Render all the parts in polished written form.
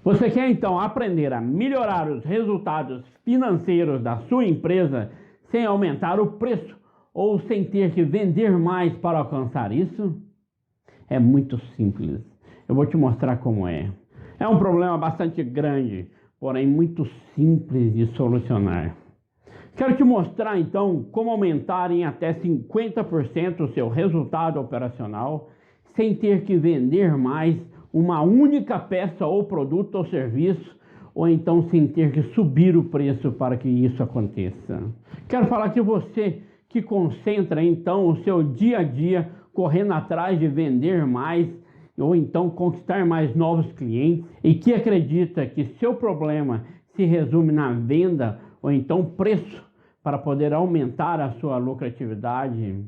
Você quer então aprender a melhorar os resultados financeiros da sua empresa sem aumentar o preço ou sem ter que vender mais para alcançar isso? É muito simples. Eu vou te mostrar como é. É um problema bastante grande, porém muito simples de solucionar. Quero te mostrar então como aumentar em até 50% o seu resultado operacional sem ter que vender mais uma única peça ou produto ou serviço, ou então sem ter que subir o preço para que isso aconteça. Quero falar que você que concentra então o seu dia a dia correndo atrás de vender mais ou então conquistar mais novos clientes e que acredita que seu problema se resume na venda ou então preço para poder aumentar a sua lucratividade.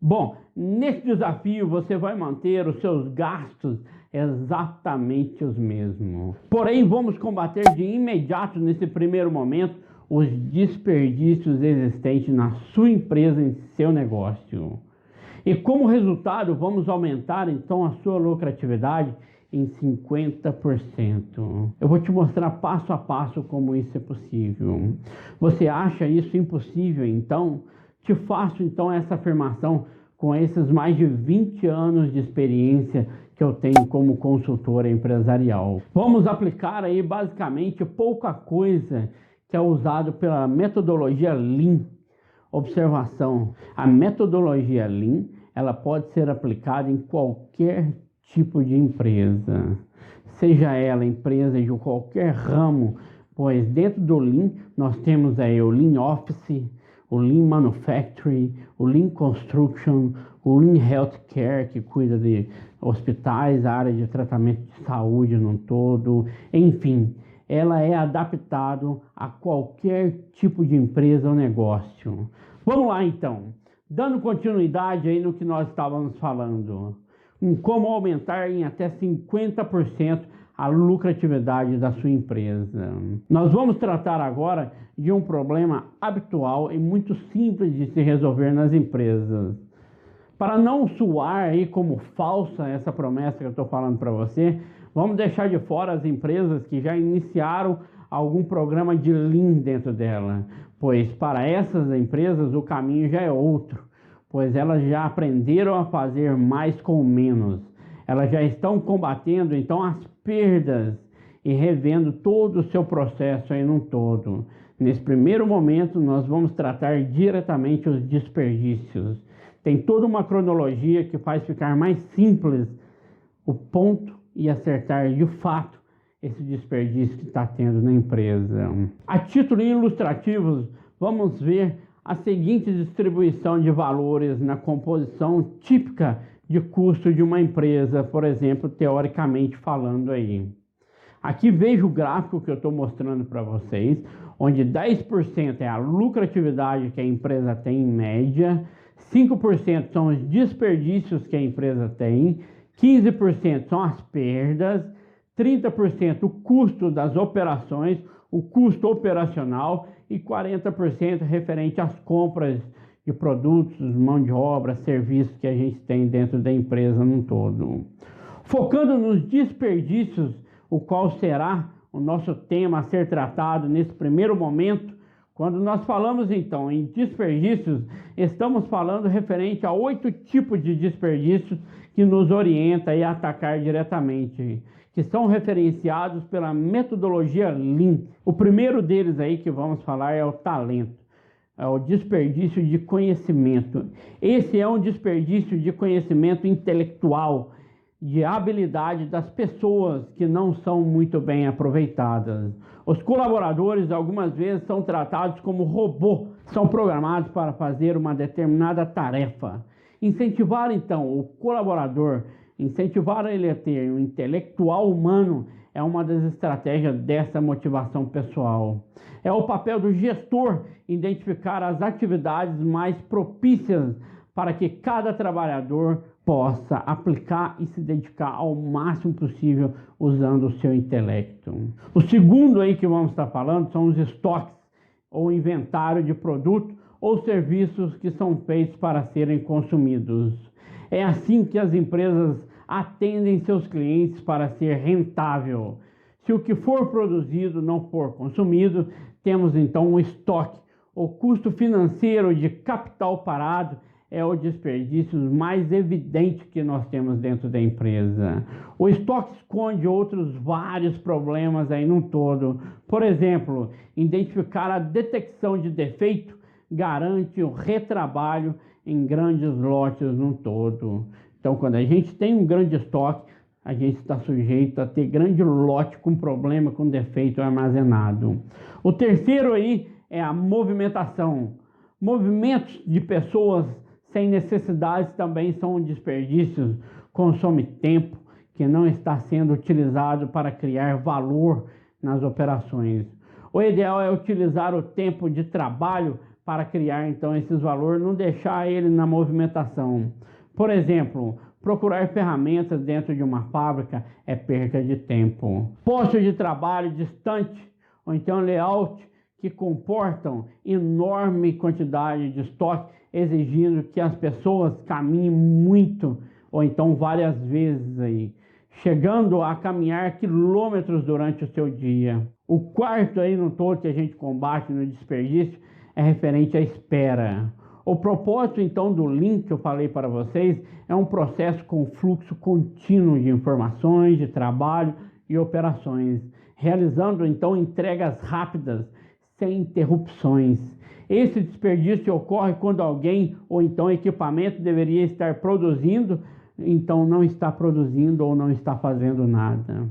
Bom, nesse desafio você vai manter os seus gastos exatamente os mesmos. Porém, vamos combater de imediato nesse primeiro momento os desperdícios existentes na sua empresa, em seu negócio. E como resultado, vamos aumentar então a sua lucratividade em 50%. Eu vou te mostrar passo a passo como isso é possível. Você acha isso impossível? Então, te faço então essa afirmação com esses mais de 20 anos de experiência que eu tenho como consultor empresarial. Vamos aplicar aí basicamente pouca coisa que é usado pela metodologia Lean. Observação, a metodologia Lean, ela pode ser aplicada em qualquer tipo de empresa, seja ela empresa de qualquer ramo, pois dentro do Lean nós temos aí o Lean Office, o Lean Manufacturing, o Lean Construction, o Lean Healthcare, que cuida de hospitais, a área de tratamento de saúde no todo, enfim, ela é adaptada a qualquer tipo de empresa ou negócio. Vamos lá então, dando continuidade aí no que nós estávamos falando, em como aumentar em até 50% a lucratividade da sua empresa. Nós vamos tratar agora de um problema habitual e muito simples de se resolver nas empresas. Para não soar aí como falsa essa promessa que eu estou falando para você, vamos deixar de fora as empresas que já iniciaram algum programa de Lean dentro dela, pois para essas empresas o caminho já é outro, pois elas já aprenderam a fazer mais com menos. Elas já estão combatendo então as perdas e revendo todo o seu processo aí num todo. Nesse primeiro momento nós vamos tratar diretamente os desperdícios. Tem toda uma cronologia que faz ficar mais simples o ponto e acertar de fato esse desperdício que está tendo na empresa. A título ilustrativo, vamos ver a seguinte distribuição de valores na composição típica de custo de uma empresa, por exemplo, teoricamente falando aí. Aqui veja o gráfico que eu estou mostrando para vocês, onde 10% é a lucratividade que a empresa tem em média, 5% são os desperdícios que a empresa tem, 15% são as perdas, 30% o custo das operações, o custo operacional e 40% referente às compras de produtos, mão de obra, serviços que a gente tem dentro da empresa num todo. Focando nos desperdícios, o qual será o nosso tema a ser tratado nesse primeiro momento, quando nós falamos então em desperdícios, estamos falando referente a 8 tipos de desperdícios que nos orienta a atacar diretamente, que são referenciados pela metodologia Lean. O primeiro deles aí que vamos falar é o talento, é o desperdício de conhecimento. Esse é um desperdício de conhecimento intelectual, de habilidade das pessoas que não são muito bem aproveitadas. Os colaboradores algumas vezes são tratados como robô, são programados para fazer uma determinada tarefa. Incentivar então o colaborador, incentivar ele a ter um intelectual humano é uma das estratégias dessa motivação pessoal. É o papel do gestor identificar as atividades mais propícias para que cada trabalhador possa aplicar e se dedicar ao máximo possível usando o seu intelecto. O segundo aí que vamos estar falando são os estoques, ou inventário de produtos ou serviços que são feitos para serem consumidos. É assim que as empresas atendem seus clientes para ser rentável. Se o que for produzido não for consumido, temos então um estoque. O custo financeiro de capital parado é o desperdício mais evidente que nós temos dentro da empresa. O estoque esconde outros vários problemas aí no todo. Por exemplo, identificar a detecção de defeito garante o retrabalho em grandes lotes no todo. Então, quando a gente tem um grande estoque, a gente está sujeito a ter grande lote com problema, com defeito armazenado. O terceiro aí é a movimentação. Movimentos de pessoas sem necessidades também são desperdícios, consome tempo que não está sendo utilizado para criar valor nas operações. O ideal é utilizar o tempo de trabalho para criar então esses valores, não deixar ele na movimentação. Por exemplo, procurar ferramentas dentro de uma fábrica é perda de tempo. Postos de trabalho distante ou então layout que comportam enorme quantidade de estoque, exigindo que as pessoas caminhem muito ou então várias vezes aí, chegando a caminhar quilômetros durante o seu dia. O quarto aí no todo que a gente combate no desperdício é referente à espera. O propósito então do link que eu falei para vocês é um processo com fluxo contínuo de informações, de trabalho e operações, realizando então entregas rápidas, sem interrupções. Esse desperdício ocorre quando alguém ou então equipamento deveria estar produzindo, então não está produzindo ou não está fazendo nada.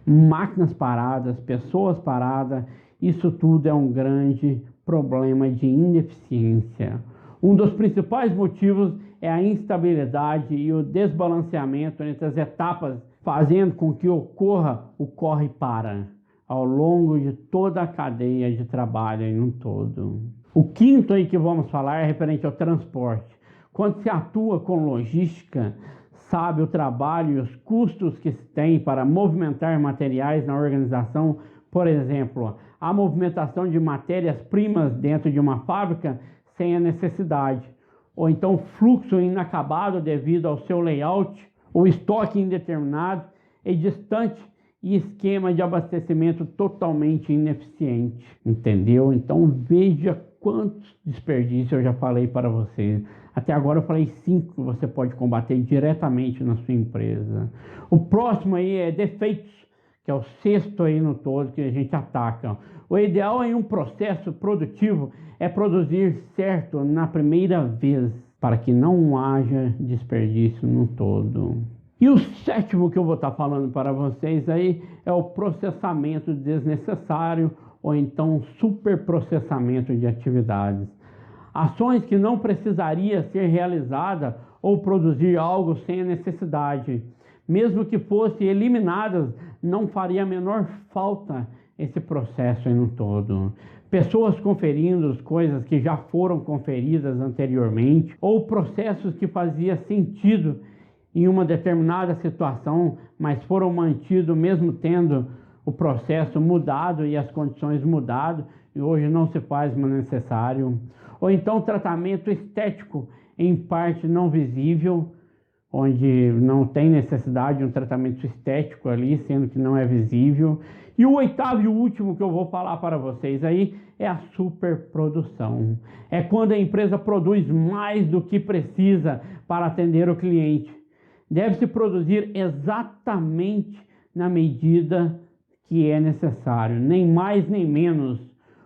Máquinas paradas, pessoas paradas, isso tudo é um grande problema de ineficiência. Um dos principais motivos é a instabilidade e o desbalanceamento entre as etapas, fazendo com que ocorra o corre-para ao longo de toda a cadeia de trabalho em um todo. O quinto aí que vamos falar é referente ao transporte. Quando se atua com logística, sabe o trabalho e os custos que se tem para movimentar materiais na organização. Por exemplo, a movimentação de matérias-primas dentro de uma fábrica sem a necessidade, ou então fluxo inacabado devido ao seu layout, ou estoque indeterminado e distante e esquema de abastecimento totalmente ineficiente, entendeu? Então veja quantos desperdícios eu já falei para vocês. Até agora eu falei 5 que você pode combater diretamente na sua empresa. O próximo aí é defeitos, que é o sexto aí no todo que a gente ataca. O ideal em um processo produtivo é produzir certo na primeira vez, para que não haja desperdício no todo. E o sétimo que eu vou estar falando para vocês aí é o processamento desnecessário ou então superprocessamento de atividades. Ações que não precisaria ser realizada ou produzir algo sem a necessidade. Mesmo que fossem eliminadas, não faria a menor falta esse processo aí no todo. Pessoas conferindo coisas que já foram conferidas anteriormente ou processos que faziam sentido em uma determinada situação, mas foram mantidos mesmo tendo o processo mudado e as condições mudado e hoje não se faz mais necessário. Ou então tratamento estético em parte não visível, onde não tem necessidade de um tratamento estético ali, sendo que não é visível. E o oitavo e último que eu vou falar para vocês aí é a superprodução. É quando a empresa produz mais do que precisa para atender o cliente. Deve-se produzir exatamente na medida que é necessário, nem mais nem menos.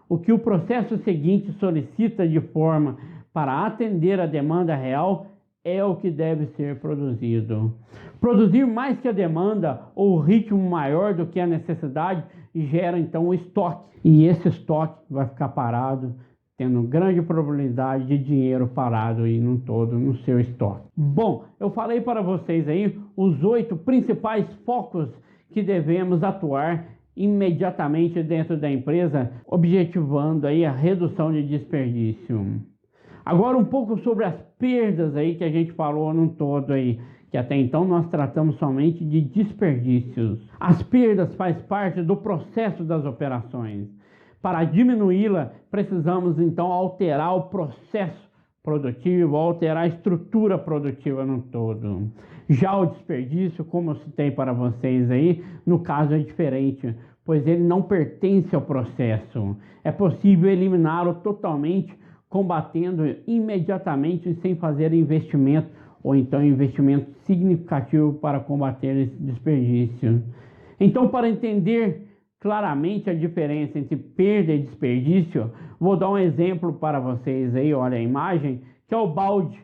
O que o processo seguinte solicita de forma para atender a demanda real é o que deve ser produzido. Produzir mais que a demanda ou ritmo maior do que a necessidade gera então o estoque. E esse estoque vai ficar parado, tendo grande probabilidade de dinheiro parado aí no todo no seu estoque. Bom, eu falei para vocês aí os 8 principais focos que devemos atuar imediatamente dentro da empresa, objetivando aí a redução de desperdício. Agora um pouco sobre as perdas aí que a gente falou no todo aí, que até então nós tratamos somente de desperdícios. As perdas fazem parte do processo das operações. Para diminuí-la, precisamos então alterar o processo produtivo, alterar a estrutura produtiva no todo. Já o desperdício, como eu citei para vocês aí, no caso é diferente, pois ele não pertence ao processo. É possível eliminá-lo totalmente, combatendo imediatamente sem fazer investimento, ou então investimento significativo para combater esse desperdício. Então, para entender claramente a diferença entre perda e desperdício, vou dar um exemplo para vocês aí, olha a imagem, que é o balde.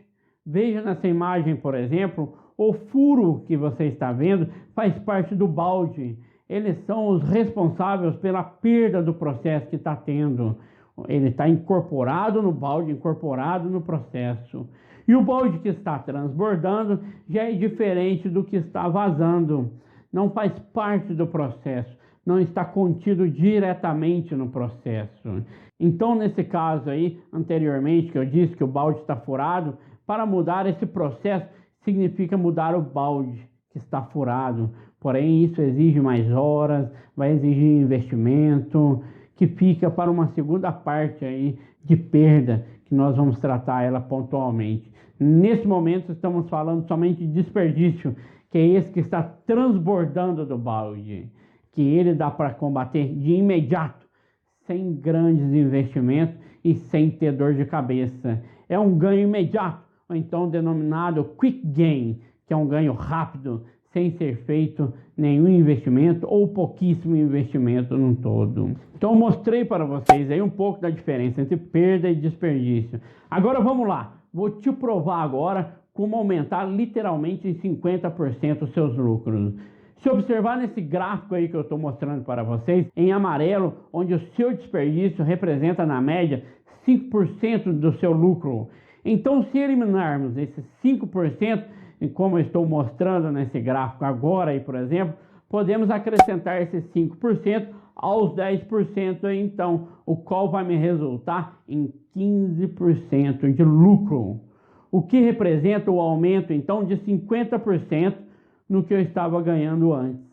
Veja nessa imagem, por exemplo, o furo que você está vendo faz parte do balde. Eles são os responsáveis pela perda do processo que está tendo. Ele está incorporado no balde, incorporado no processo. E o balde que está transbordando já é diferente do que está vazando. Não faz parte do processo, não está contido diretamente no processo. Então, nesse caso aí, anteriormente, que eu disse que o balde está furado, para mudar esse processo significa mudar o balde que está furado. Porém, isso exige mais horas, vai exigir investimento, que fica para uma segunda parte aí de perda, que nós vamos tratar ela pontualmente. Nesse momento, estamos falando somente de desperdício, que é esse que está transbordando do balde, que ele dá para combater de imediato, sem grandes investimentos e sem ter dor de cabeça. É um ganho imediato, ou então denominado quick gain, que é um ganho rápido, sem ser feito nenhum investimento ou pouquíssimo investimento no todo. Então eu mostrei para vocês aí um pouco da diferença entre perda e desperdício. Agora vamos lá, vou te provar agora como aumentar literalmente em 50% os seus lucros. Se observar nesse gráfico aí que eu estou mostrando para vocês, em amarelo, onde o seu desperdício representa na média 5% do seu lucro. Então, se eliminarmos esses 5%, como eu estou mostrando nesse gráfico agora aí, por exemplo, podemos acrescentar esses 5% aos 10% aí, então, o qual vai me resultar em 15% de lucro. O que representa o aumento, então, de 50% no que eu estava ganhando antes.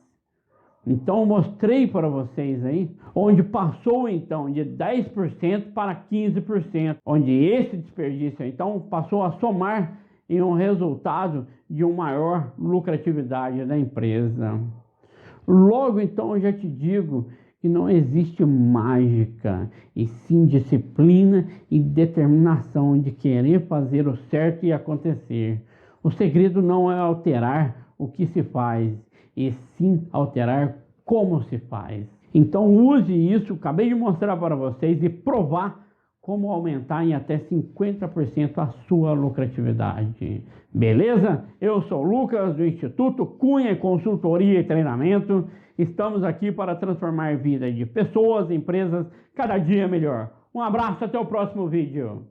Então, mostrei para vocês aí, onde passou, então, de 10% para 15%, onde esse desperdício, então, passou a somar em um resultado de uma maior lucratividade da empresa. Logo, então, eu já te digo que não existe mágica, e sim disciplina e determinação de querer fazer o certo e acontecer. O segredo não é alterar o que se faz, e sim alterar como se faz. Então use isso, acabei de mostrar para vocês, e provar como aumentar em até 50% a sua lucratividade. Beleza? Eu sou o Lucas, do Instituto Cunha Consultoria e Treinamento. Estamos aqui para transformar a vida de pessoas e empresas cada dia melhor. Um abraço, até o próximo vídeo.